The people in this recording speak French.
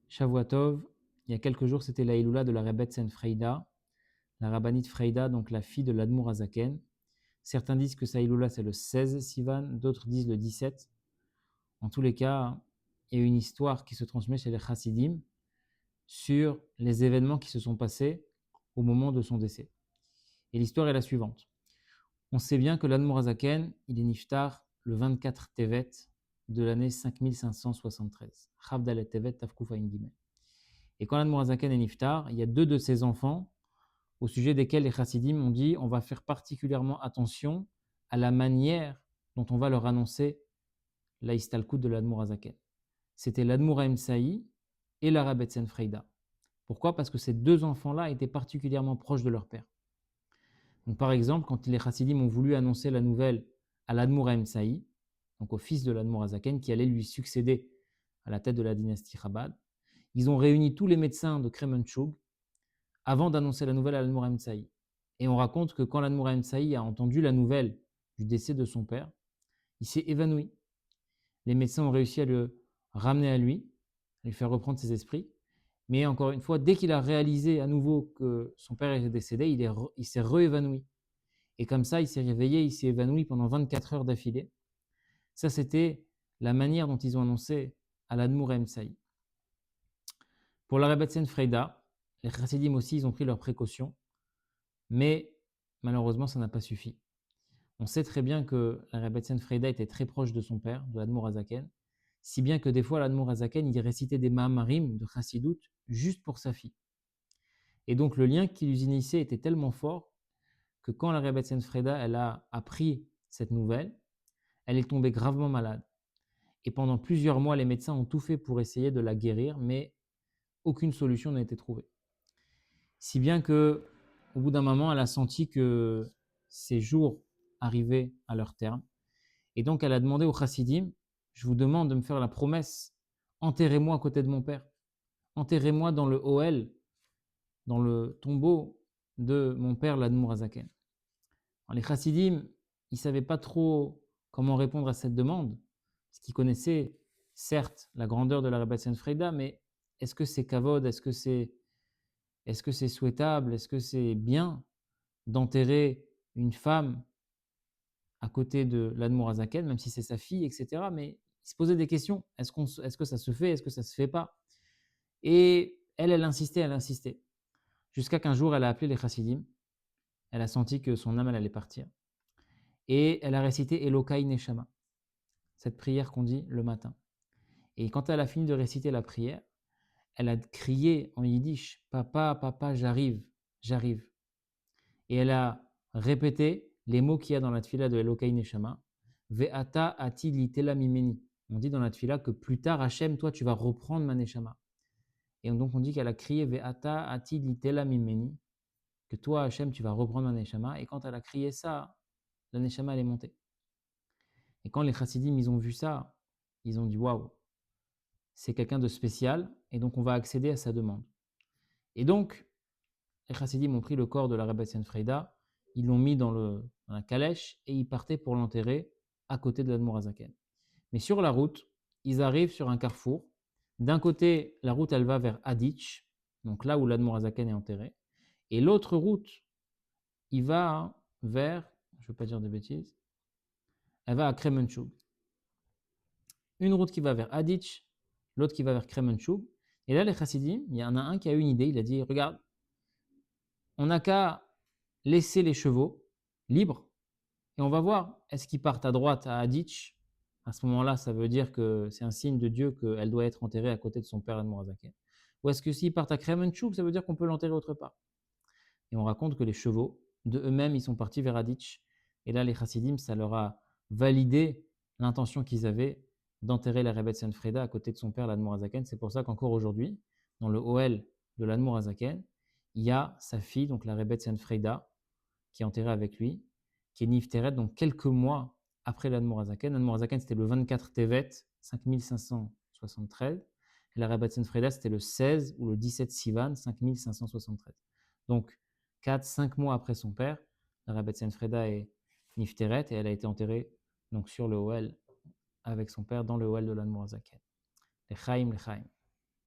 Shavuot, il y a quelques jours, c'était la Iloula de la Rebbetzin Freida, la rabbinite Freida, donc la fille de l'Admour Azaken. Certains disent que sa Iloula, c'est le 16 Sivan, d'autres disent le 17. En tous les cas, il y a une histoire qui se transmet chez les Chassidim sur les événements qui se sont passés au moment de son décès. Et l'histoire est la suivante. On sait bien que l'Admour Azaken, il est niftar le 24 Tevet de l'année 5573. Chavdalet Tevet Tafkuf Ayin Gimel. Et quand l'Admour Azaken est niftar, il y a deux de ses enfants au sujet desquels les chassidim ont dit on va faire particulièrement attention à la manière dont on va leur annoncer la istalkut de l'Admour Azaken. C'était l'Admour Emsaï et la Rebbetzin Freida. Pourquoi? Parce que ces deux enfants-là étaient particulièrement proches de leur père. Donc, par exemple, quand les chassidim ont voulu annoncer la nouvelle à l'Admour Emsaï, donc au fils de l'Admour Azaken, qui allait lui succéder à la tête de la dynastie Chabad, ils ont réuni tous les médecins de Kremenchug avant d'annoncer la nouvelle à l'Admour Emsaï. Et on raconte que quand l'Admour Emsaï a entendu la nouvelle du décès de son père, il s'est évanoui. Les médecins ont réussi à le ramener à lui, à lui faire reprendre ses esprits. Mais encore une fois, dès qu'il a réalisé à nouveau que son père est décédé, il s'est réévanoui. Et comme ça, il s'est réveillé, il s'est évanoui pendant 24 heures d'affilée. Ça, c'était la manière dont ils ont annoncé à l'Admour Emsaï. Pour la Rebbetzin Freida, les chassidim aussi, ils ont pris leurs précautions. Mais malheureusement, ça n'a pas suffi. On sait très bien que la Rebbetzin Freida était très proche de son père, de l'Admour Azaken, si bien que des fois, l'Admour Azaken, il récitait des Mahamarim de Chassidout juste pour sa fille. Et donc, le lien qui les unissait était tellement fort que quand la Rebbetzin Freida, elle a appris cette nouvelle, elle est tombée gravement malade. Et pendant plusieurs mois, les médecins ont tout fait pour essayer de la guérir, mais aucune solution n'a été trouvée. Si bien que, au bout d'un moment, elle a senti que ses jours arrivaient à leur terme. Et donc, elle a demandé au chassidim, je vous demande de me faire la promesse, enterrez-moi à côté de mon père. Enterrez-moi dans le Ohel, dans le tombeau de mon père, l'Admour Azaken. Les chassidim, ils ne savaient pas trop comment répondre à cette demande, parce qu'ils connaissaient, certes, la grandeur de la Rebbetzin Freida, mais est-ce que c'est kavod, est-ce que c'est souhaitable, est-ce que c'est bien d'enterrer une femme à côté de l'Admour Azaken, même si c'est sa fille, etc. Mais il se posait des questions. Est-ce que ça se fait? Est-ce que ça ne se fait pas? Et elle insistait. Jusqu'à qu'un jour, elle a appelé les chassidim. Elle a senti que son âme, elle allait partir. Et elle a récité Elokai Neshama, cette prière qu'on dit le matin. Et quand elle a fini de réciter la prière, elle a crié en yiddish, Papa, papa, j'arrive, j'arrive. Et elle a répété les mots qu'il y a dans la tfila de Elokai Neshama, Ve'ata ati litela mimeni. On dit dans la tfila que plus tard, Hachem, toi, tu vas reprendre ma Neshama. Et donc, on dit qu'elle a crié Ve'ata ati litela mimeni, que toi, Hachem, tu vas reprendre ma Neshama. Et quand elle a crié ça, la Neshama, elle est montée. Et quand les chassidim, ils ont vu ça, ils ont dit waouh, c'est quelqu'un de spécial, et donc on va accéder à sa demande. Et donc, les chassidim ont pris le corps de la Rebbetzin Freida, ils l'ont mis dans la calèche, et ils partaient pour l'enterrer à côté de l'Admour Azaken. Mais sur la route, ils arrivent sur un carrefour. D'un côté, la route, elle va vers Haditch, donc là où l'Admour Azaken est enterré. Et l'autre route, il va vers, je ne veux pas dire de bêtises, elle va à Kremenchug. Une route qui va vers Haditch, l'autre qui va vers Kremenchug. Et là, les chassidim, il y en a un qui a une idée, il a dit, regarde, on n'a qu'à laisser les chevaux libres et on va voir, est-ce qu'ils partent à droite à Haditch? À ce moment-là, ça veut dire que c'est un signe de Dieu qu'elle doit être enterrée à côté de son père Admour Azaken. Ou est-ce que s'ils partent à Kremenchug, ça veut dire qu'on peut l'enterrer autre part? Et on raconte que les chevaux, de eux-mêmes, ils sont partis vers Haditch. Et là, les chassidim, ça leur a validé l'intention qu'ils avaient d'enterrer la Rebbetzin Freida à côté de son père, l'Admour Azaken. C'est pour ça qu'encore aujourd'hui, dans le Ohel de l'Admour Azaken, il y a sa fille, donc la Rebbetzin Freida, qui est enterrée avec lui, qui est Nifteret, donc quelques mois après l'Admour Azaken. L'Admour Azaken, c'était le 24 Tevet, 5573. Et la Rebbetzin Freida, c'était le 16 ou le 17 Sivan, 5573. Donc, 4-5 mois après son père, la Rebbetzin Freida est Nifteret et elle a été enterrée donc, sur le Ohel avec son père dans le Ohel de l'Admour Azaken. Les Chaim.